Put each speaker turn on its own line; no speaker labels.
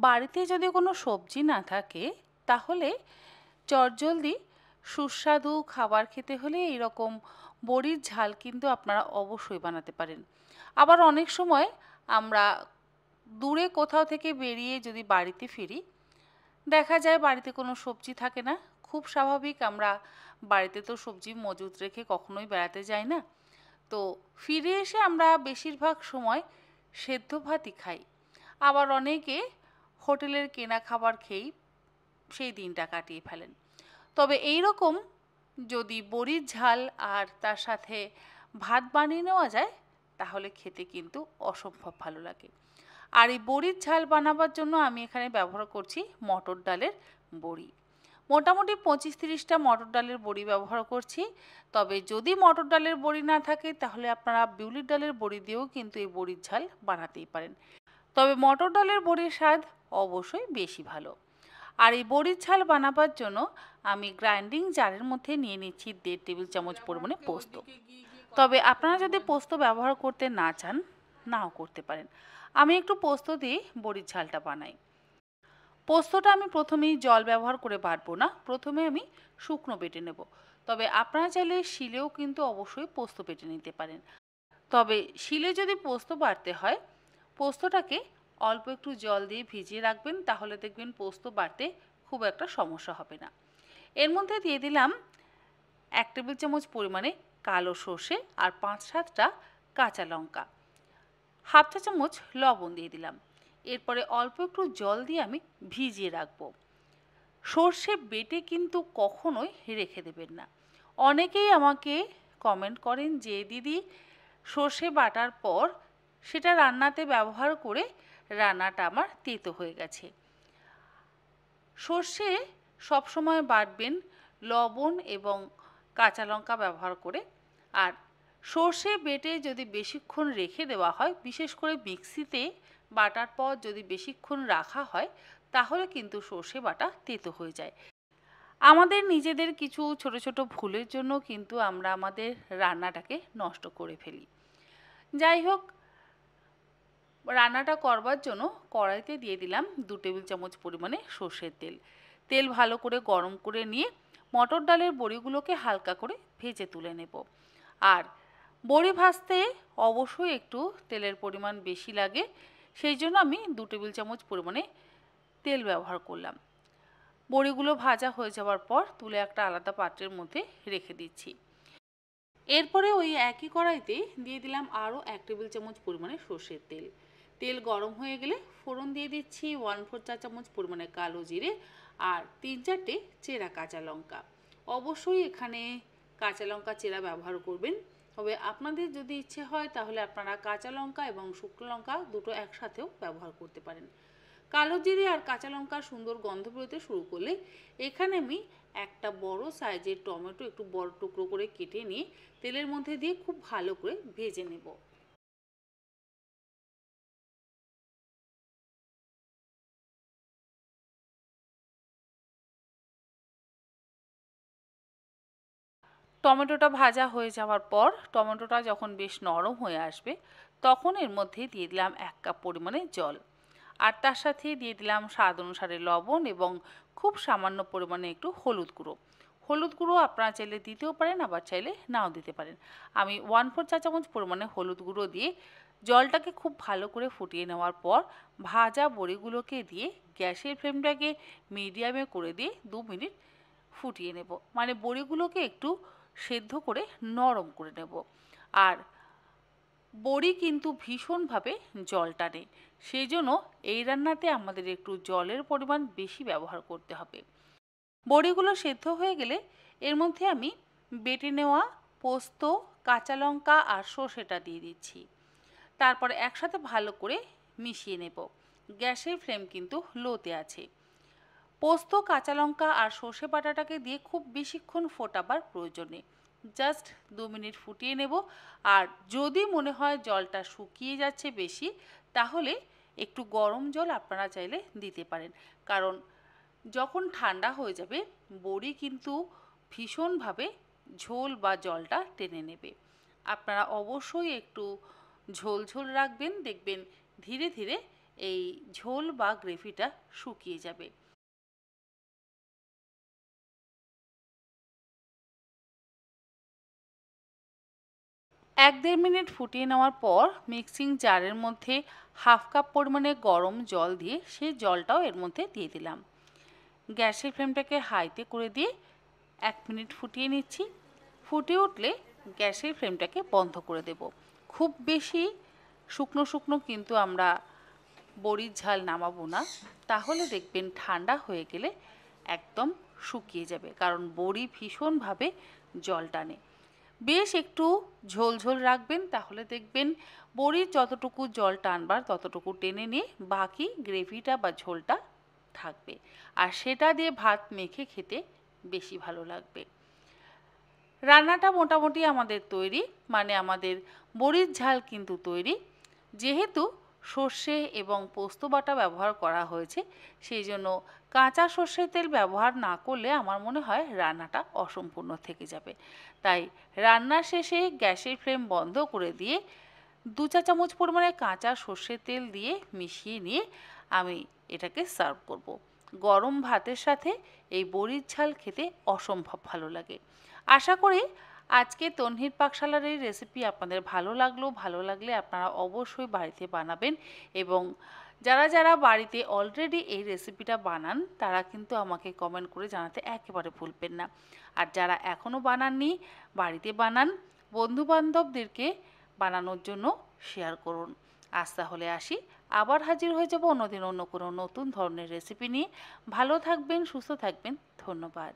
বাড়িতে যদি কোনো সবজি না থাকে তাহলে চটজলদি সুস্বাদু খাবার খেতে হলে এইরকম বড়ির ঝাল কিন্তু আপনারা অবশ্যই বানাতে পারেন। আবার অনেক সময় আমরা দূরে কোথাও থেকে বেরিয়ে যদি বাড়িতে ফিরি, দেখা যায় বাড়িতে কোনো সবজি থাকে না। খুব স্বাভাবিক, আমরা বাড়িতে তো সবজি মজুত রেখে কখনোই বেড়াতে যাই না। তো ফিরে এসে আমরা বেশিরভাগ সময় সেদ্ধ ভাতই খাই। আবার অনেকে হোটেলের কেনা খাবার খেয়েই সেই দিনটা কাটিয়ে ফেলেন। তবে এই রকম যদি বড়ির ঝাল আর তার সাথে ভাত বানিয়ে নেওয়া যায় তাহলে খেতে কিন্তু অসম্ভব ভালো লাগে। আর এই বড়ির ঝাল বানাবার জন্য আমি এখানে ব্যবহার করছি মটর ডালের বড়ি। মোটামুটি 25-30টা মটর ডালের বড়ি ব্যবহার করছি। তবে যদি মটর ডালের বড়ি না থাকে তাহলে আপনারা বিউলির ডালের বড়ি দিয়েও কিন্তু এই বড়ির ঝাল বানাতেই পারেন। তবে মটর ডালের বড়ির স্বাদ অবশ্যই বেশি ভালো। আর এই বড়ির ঝাল বানাবার জন্য আমি গ্রাইন্ডিং জারের মধ্যে নিয়ে নিচ্ছি 1.5 টেবিল চামচ পরিমাণে পোস্ত। তবে আপনারা যদি পোস্ত ব্যবহার করতে না চান, নাও করতে পারেন। আমি একটু পোস্ত দিয়ে বড়ির ঝালটা বানাই। পোস্তটা আমি প্রথমেই জল ব্যবহার করে বাটবো না, প্রথমে আমি শুকনো বেটে নেব। তবে আপনারা চাইলে শিলেও কিন্তু অবশ্যই পোস্ত বেটে নিতে পারেন। তবে শিলে যদি পোস্ত বাটতে হয়, পোস্তটাকে অল্প একটু জল দিয়ে ভিজিয়ে রাখবেন, তাহলে দেখবেন পোস্ত বাটতে খুব একটা সমস্যা হবে না। এর মধ্যে দিয়ে দিলাম 1 টেবিল চামচ পরিমাণে কালো সর্ষে আর 5-7টা কাঁচা লঙ্কা, হাফ চা চামচ লবণ দিয়ে দিলাম। এরপরে অল্প একটু জল দিয়ে আমি ভিজিয়ে রাখবো। সর্ষে বেটে কিন্তু কখনোই রেখে দেবেন না। অনেকেই আমাকে কমেন্ট করেন যে দিদি, সর্ষে বাটার পর সেটা রান্নাতে ব্যবহার করে রান্নাটা আমার তেতো হয়ে গেছে। সর্ষে সবসময় বাটবেন লবণ এবং কাঁচা লঙ্কা ব্যবহার করে। আর সর্ষে বেটে যদি বেশিক্ষণ রেখে দেওয়া হয়, বিশেষ করে মিক্সিতে বাটার পর যদি বেশিক্ষণ রাখা হয়, তাহলে কিন্তু সর্ষে বাটা তেতো হয়ে যায়। আমাদের নিজেদের কিছু ছোট ছোট ভুলের জন্য কিন্তু আমরা আমাদের রান্নাটাকে নষ্ট করে ফেলি। যাই হোক, রান্নাটা করবার জন্য কড়াইতে দিয়ে দিলাম 2 টেবিল চামচ পরিমাণে সর্ষের তেল। তেল ভালো করে গরম করে নিয়ে মটর ডালের বড়িগুলোকে হালকা করে ভেজে তুলে নেব। আর বড়ি ভাজতে অবশ্যই একটু তেলের পরিমাণ বেশি লাগে, সেই জন্য আমি 2 টেবিল চামচ পরিমাণে তেল ব্যবহার করলাম। বড়িগুলো ভাজা হয়ে যাওয়ার পর তুলে একটা আলাদা পাত্রের মধ্যে রেখে দিচ্ছি। এরপরে ওই একই কড়াইতে দিয়ে দিলাম আরও 1 টেবিল চামচ পরিমাণে সর্ষের তেল। তেল গরম হয়ে গেলে ফোড়ন দিয়ে দিচ্ছি 1/4 চা চামচ পরিমাণে কালো জিরে আর 3-4টে চেরা কাঁচা লঙ্কা। অবশ্যই এখানে কাঁচা লঙ্কা চেরা ব্যবহার করবেন। তবে আপনাদের যদি ইচ্ছে হয় তাহলে আপনারা কাঁচা লঙ্কা এবং শুকনো লঙ্কা দুটো একসাথেও ব্যবহার করতে পারেন। কালো জিরে আর কাঁচা লঙ্কার সুন্দর গন্ধ বেরোতে শুরু করলে এখানে আমি একটা বড় সাইজের টমেটো একটু বড় টুকরো করে কেটে নিয়ে তেলের মধ্যে দিয়ে খুব ভালো করে ভেজে নেব। টমেটোটা ভাজা হয়ে যাওয়ার পর টমেটোটা যখন বেশ নরম হয়ে আসবে, তখন এর মধ্যে দিয়ে দিলাম 1 কাপ পরিমাণে জল। আর তার সাথে দিয়ে দিলাম স্বাদ অনুসারে লবণ এবং খুব সামান্য পরিমাণে একটু হলুদ গুঁড়ো। হলুদ গুঁড়ো আপনারা চাইলে দিতেও পারেন, আবার চাইলে নাও দিতে পারেন। আমি 1/4 চা চামচ পরিমাণে হলুদ গুঁড়ো দিয়ে জলটাকে খুব ভালো করে ফুটিয়ে নেওয়ার পর ভাজা বড়িগুলোকে দিয়ে গ্যাসের ফ্লেমটাকে মিডিয়ামে করে দিয়ে 2 মিনিট ফুটিয়ে নেব। মানে বড়িগুলোকে একটু সেদ্ধ করে নরম করে নেব। আর বড়ি কিন্তু ভীষণভাবে জল টানে, সেই জন্য এই রান্নাতে আমাদের একটু জলের পরিমাণ বেশি ব্যবহার করতে হবে। বড়িগুলো সেদ্ধ হয়ে গেলে এর মধ্যে আমি বেটে নেওয়া পোস্ত, কাঁচা লঙ্কা আর সর্ষেটা দিয়ে দিচ্ছি। তারপর একসাথে ভালো করে মিশিয়ে নেব। গ্যাসের ফ্লেম কিন্তু লোতে আছে। পোস্ত, কাঁচা লঙ্কা আর সর্ষে বাটাটাকে দিয়ে খুব বেশিক্ষণ ফোটাবার প্রয়োজন নেই, জাস্ট 2 মিনিট ফুটিয়ে নেব। আর যদি মনে হয় জলটা শুকিয়ে যাচ্ছে বেশি, তাহলে একটু গরম জল আপনারা চাইলে দিতে পারেন। কারণ যখন ঠান্ডা হয়ে যাবে বড়ি কিন্তু ভীষণভাবে ঝোল বা জলটা টেনে নেবে। আপনারা অবশ্যই একটু ঝোল ঝোল রাখবেন, দেখবেন ধীরে ধীরে এই ঝোল বা গ্রেভিটা শুকিয়ে যাবে। 1-1.5 মিনিট ফুটিয়ে নেওয়ার পর মিক্সিং জারের মধ্যে হাফ কাপ পরিমাণে গরম জল দিয়ে সেই জলটাও এর মধ্যে দিয়ে দিলাম। গ্যাসের ফ্লেমটাকে হাইতে করে দিয়ে 1 মিনিট ফুটিয়ে নিচ্ছি। ফুটে উঠলে গ্যাসের ফ্লেমটাকে বন্ধ করে দেব। খুব বেশি শুকনো শুকনো কিন্তু আমরা বড়ির ঝাল নামাবো না, তাহলে দেখবেন ঠান্ডা হয়ে গেলে একদম শুকিয়ে যাবে, কারণ বড়ি ভীষণভাবে জল টানে। বেশ একটু ঝোল ঝোল রাখবেন, তাহলে দেখবেন বড়ির যতটুকু জল টানবার ততটুকু টেনে নিয়ে বাকি গ্রেভিটা বা ঝোলটা থাকবে, আর সেটা দিয়ে ভাত মেখে খেতে বেশি ভালো লাগবে। রান্নাটা মোটামুটি আমাদের তৈরি, মানে আমাদের বড়ির ঝাল কিন্তু তৈরি। যেহেতু সর্ষে এবং পোস্ত বাটা ব্যবহার করা হয়েছে, সেই জন্য কাঁচা সর্ষের তেল ব্যবহার না করলে আমার মনে হয় রান্নাটা অসম্পূর্ণ থেকে যাবে। তাই রান্নার শেষে গ্যাসের ফ্লেম বন্ধ করে দিয়ে 2 চা চামচ পরিমাণে কাঁচা সর্ষের তেল দিয়ে মিশিয়ে নিয়ে আমি এটাকে সার্ভ করব। গরম ভাতের সাথে এই বড়ির ঝাল খেতে অসম্ভব ভালো লাগে। আশা করি আজকে তন্হির পাকশালার এই রেসিপি আপনাদের ভালো লাগলো। ভালো লাগলে আপনারা অবশ্যই বাড়িতে বানাবেন, এবং যারা যারা বাড়িতে অলরেডি এই রেসিপিটা বানান তারা কিন্তু আমাকে কমেন্ট করে জানাতে একেবারে ভুলবেন না। আর যারা এখনও বানাননি, বাড়িতে বানান, বন্ধুবান্ধবদেরকে বানানোর জন্য শেয়ার করুন। আজ তাহলে আসি, আবার হাজির হয়ে যাব অন্যদিন অন্য কোনো নতুন ধরনের রেসিপি নিয়ে। ভালো থাকবেন, সুস্থ থাকবেন, ধন্যবাদ।